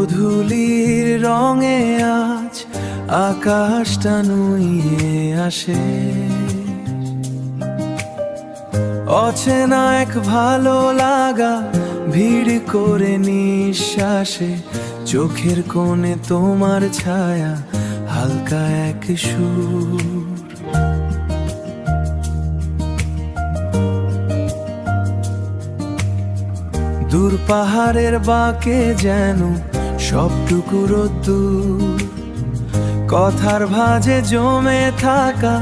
গোধূলির রঙে আজ আকাশটা নুয়ে আসে, অচেনা এক ভালো লাগা ভিড় করে নিঃশ্বাসে, চোখের কোণে তোমার ছায়া হালকা এক সুর। দূর পাহাড়ের বাঁকে যেন সবটুকু রোদ্দুর, কথার ভাঁজে জমে থাকা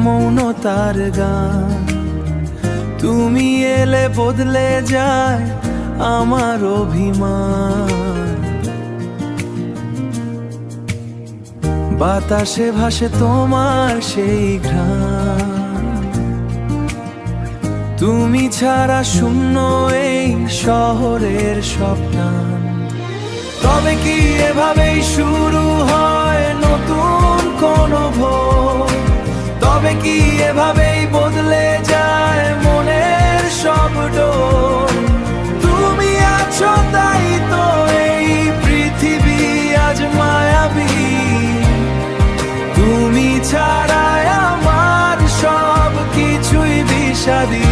মৌনতার গান। তুমি এলে বদলে যায় আমার অভিমান, বাতাসে ভাসে তোমার সেই ঘ্রাণ। তুমি ছাড়া শূন্য এই শহরের স্বপ্নান। তবে কি এভাবেই শুরু হয় নতুন কোনো ভোর? তবে কি এভাবেই বদলে যায় মনের সব ডোর? তুমি আছো তাই তো এই পৃথিবী আজ মায়াবী, তুমি ছাড়াই আমার সব কিছুই বিষাদী।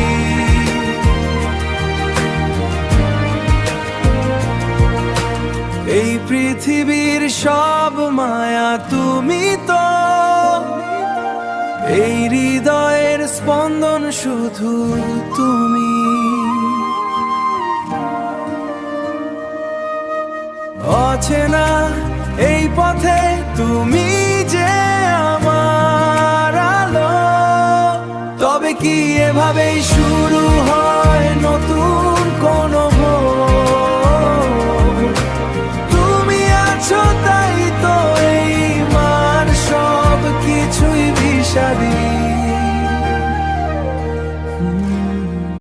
এই পৃথিবীর সব মায়া তুমি তো, এই হৃদয়ের স্পন্দন শুধু তুমি। অচেনা এই পথে তুমি যে আমার আলো। তবে কি এভাবেই শুরু